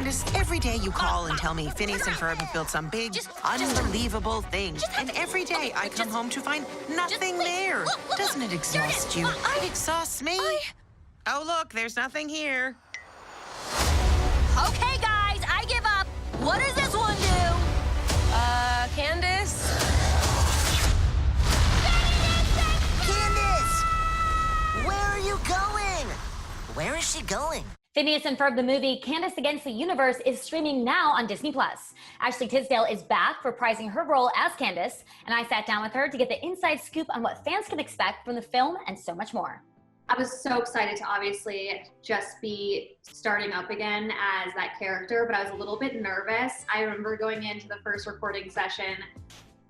Candace, every day you call and tell me Phineas and Ferb have built some big, unbelievable thing. And every day I come home to find nothing there. Doesn't it exhaust you? It exhausts me. Oh, look, there's nothing here. Okay, guys, I give up. What does this one do? Candace? Candace! Where are you going? Where is she going? Phineas and Ferb, the movie Candace Against the Universe, is streaming now on Disney+. Ashley Tisdale is back, reprising her role as Candace, and I sat down with her to get the inside scoop on what fans can expect from the film and so much more. I was so excited to obviously just be starting up again as that character, but I was a little bit nervous. I remember going into the first recording session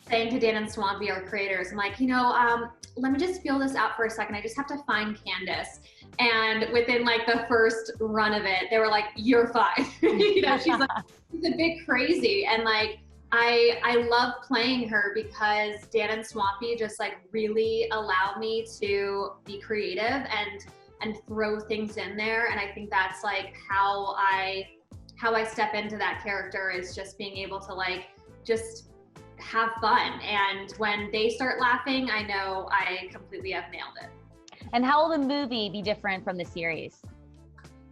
saying to Dan and Swampy, our creators, I'm like, let me just feel this out for a second. I just have to find Candace. And within like the first run of it, they were like, you're fine. She's like, she's a bit crazy. And like, I love playing her because Dan and Swampy just like really allow me to be creative and throw things in there. And I think that's like how I step into that character, is just being able to like just have fun. And when they start laughing, I know I completely have nailed it. And how will the movie be different from the series?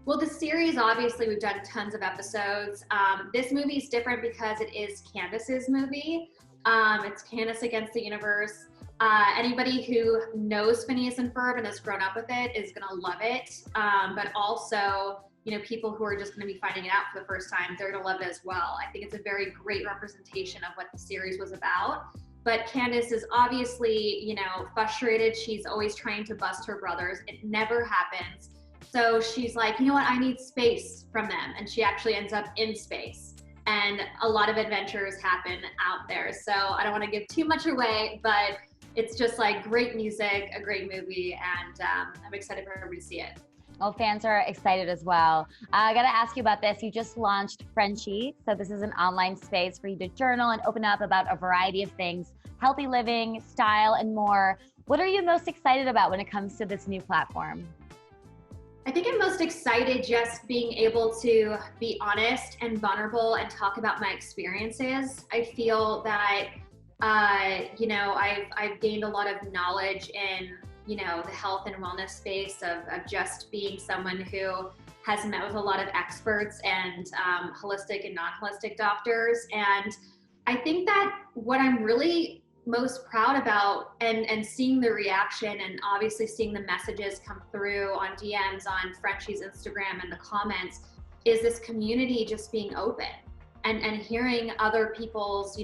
Well, the series, obviously, we've done tons of episodes. This movie is different because it is Candace's movie. It's Candace Against the Universe. Anybody who knows Phineas and Ferb and has grown up with it is gonna love it. But also, people who are just gonna be finding it out for the first time, they're gonna love it as well. I think it's a very great representation of what the series was about. But Candace is obviously, frustrated. She's always trying to bust her brothers. It never happens. So she's like, you know what, I need space from them. And she actually ends up in space. And a lot of adventures happen out there. So I don't want to give too much away, but it's just like great music, a great movie, and I'm excited for everybody to see it. Well, fans are excited as well. I gotta ask you about this. You just launched Frenshe. So this is an online space for you to journal and open up about a variety of things, healthy living, style, and more. What are you most excited about when it comes to this new platform? I think I'm most excited just being able to be honest and vulnerable and talk about my experiences. I feel that, I've gained a lot of knowledge in, the health and wellness space of just being someone who has met with a lot of experts and holistic and non-holistic doctors. And I think that what I'm really most proud about and seeing the reaction and obviously seeing the messages come through on DMs on Frenshe's Instagram and the comments is this community just being open and hearing other people's,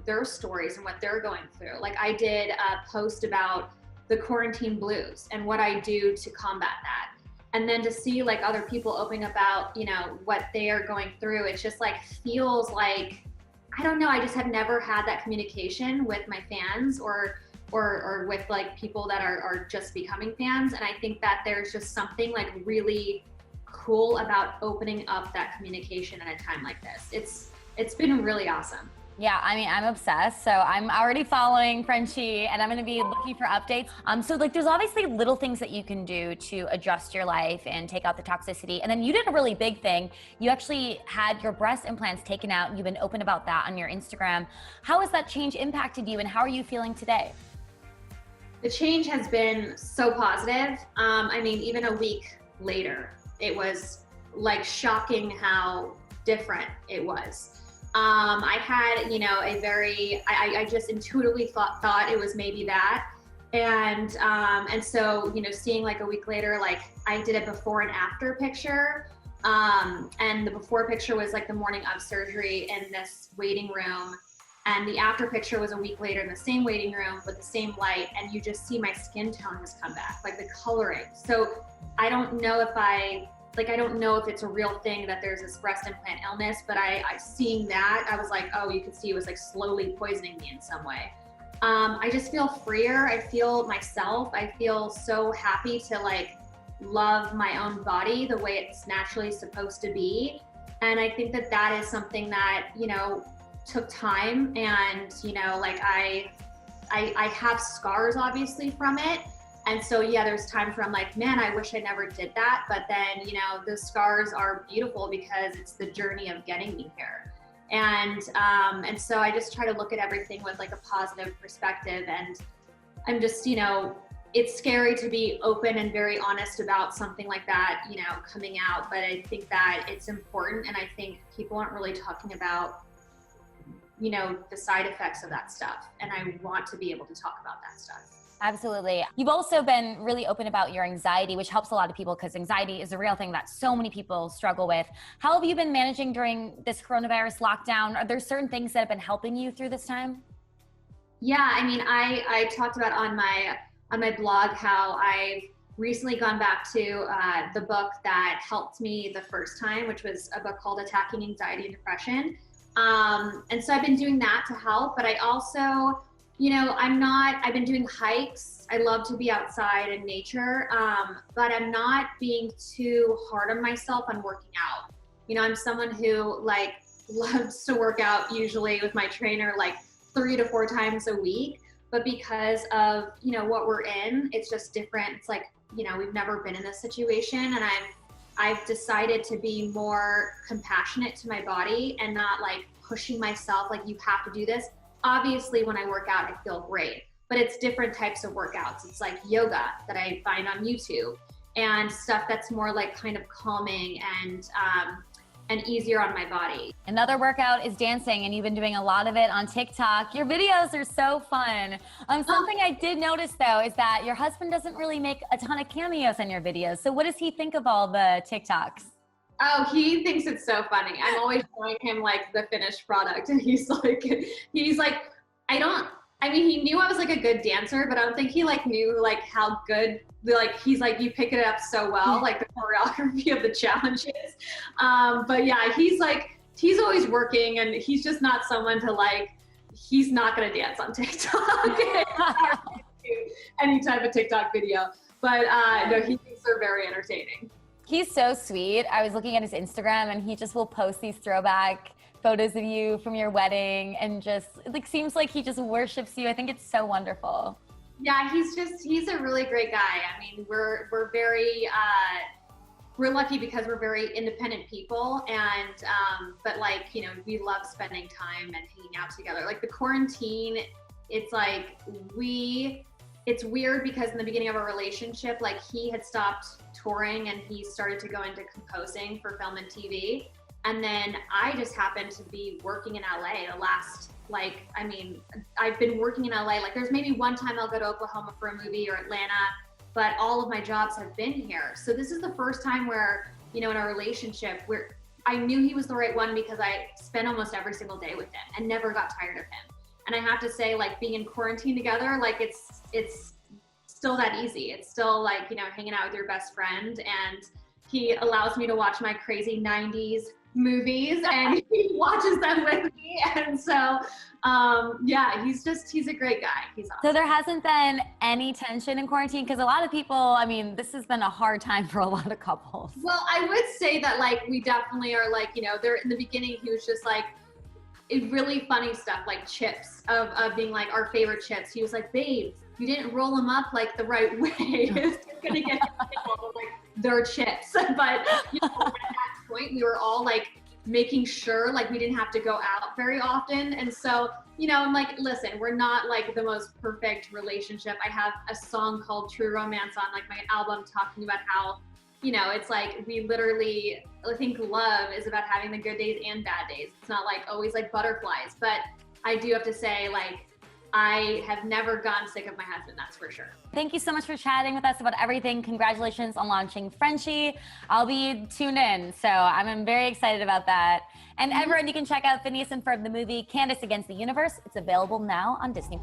their stories and what they're going through. Like I did a post about the quarantine blues and what I do to combat that. And then to see like other people opening about, what they are going through, it's just like feels like, I don't know, I just have never had that communication with my fans or with like people that are just becoming fans. And I think that there's just something like really cool about opening up that communication at a time like this. It's been really awesome. Yeah, I mean, I'm obsessed. So I'm already following Frenshe and I'm gonna be looking for updates. So like there's obviously little things that you can do to adjust your life and take out the toxicity. And then you did a really big thing. You actually had your breast implants taken out and you've been open about that on your Instagram. How has that change impacted you and how are you feeling today? The change has been so positive. Even a week later, it was like shocking how different it was. I had, I just intuitively thought it was maybe that. And so, seeing like a week later, like I did a before and after picture. And the before picture was like the morning of surgery in this waiting room. And the after picture was a week later in the same waiting room with the same light. And you just see my skin tone has come back, like the coloring. So I don't know if it's a real thing that there's this breast implant illness, but I seeing that, I was like, oh, you could see it was like slowly poisoning me in some way. I just feel freer. I feel myself. I feel so happy to like love my own body the way it's naturally supposed to be. And I think that is something that, took time and, I have scars obviously from it. And so, yeah, there's times where I'm like, man, I wish I never did that. But then, you know, those scars are beautiful because it's the journey of getting me here. And so I just try to look at everything with like a positive perspective. And I'm just, you know, it's scary to be open and very honest about something like that, you know, coming out. But I think that it's important. And I think people aren't really talking about, you know, the side effects of that stuff. And I want to be able to talk about that stuff. Absolutely. You've also been really open about your anxiety, which helps a lot of people because anxiety is a real thing that so many people struggle with. How have you been managing during this coronavirus lockdown? Are there certain things that have been helping you through this time? Yeah, I mean, I talked about on my blog how I've recently gone back to the book that helped me the first time, which was a book called Attacking Anxiety and Depression. And so I've been doing that to help, but I also, you know, I've been doing hikes. I love to be outside in nature, but I'm not being too hard on myself on working out. You know, I'm someone who like loves to work out usually with my trainer like 3 to 4 times a week, but because of, you know, what we're in, it's just different. It's like, you know, we've never been in this situation, and I've decided to be more compassionate to my body and not like pushing myself like you have to do this. Obviously, when I work out, I feel great, but it's different types of workouts. It's like yoga that I find on YouTube and stuff that's more like kind of calming and easier on my body. Another workout is dancing, and you've been doing a lot of it on TikTok. Your videos are so fun. Something I did notice though is that your husband doesn't really make a ton of cameos in your videos. So what does he think of all the TikToks? Oh, he thinks it's so funny. I'm always showing him like the finished product, and he's like, I mean, he knew I was like a good dancer, but I don't think he like knew like how good, like he's like, you pick it up so well, like the choreography of the challenges. But yeah, he's always working, and he's just not someone to like, he's not gonna dance on TikTok. Any type of TikTok video. But no, he thinks they're very entertaining. He's so sweet. I was looking at his Instagram, and he just will post these throwback photos of you from your wedding, and just like seems like he just worships you. I think it's so wonderful. Yeah, he's a really great guy. I mean, we're very we're lucky because we're very independent people, and but like, you know, we love spending time and hanging out together. Like the quarantine, it's like it's weird because in the beginning of our relationship, like he had stopped touring and he started to go into composing for film and TV. And then I just happened to be working in LA the last, like, I mean, I've been working in LA. Like there's maybe one time I'll go to Oklahoma for a movie or Atlanta, but all of my jobs have been here. So this is the first time where, you know, in our relationship where I knew he was the right one because I spent almost every single day with him and never got tired of him. And I have to say, like being in quarantine together, like it's still that easy. It's still like, you know, hanging out with your best friend, and he allows me to watch my crazy 90s movies and he watches them with me. And so, yeah, he's a great guy. He's awesome. So there hasn't been any tension in quarantine? Because a lot of people, I mean, this has been a hard time for a lot of couples. Well, I would say that like, we definitely are like, you know, there in the beginning, he was just like, really funny stuff like chips of being like our favorite chips. He was like, babe, you didn't roll them up like the right way. It's gonna get like they're chips. But you know, at that point, we were all like making sure like we didn't have to go out very often. And so, you know, I'm like, listen, we're not like the most perfect relationship. I have a song called True Romance on like my album talking about how, you know, it's like we literally, I think love is about having the good days and bad days. It's not like always like butterflies. But I do have to say, like, I have never gone sick of my husband, that's for sure. Thank you so much for chatting with us about everything. Congratulations on launching Frenshe. I'll be tuned in, so I'm very excited about that. And everyone, you can check out Phineas and Ferb, the movie Candace Against the Universe. It's available now on Disney+.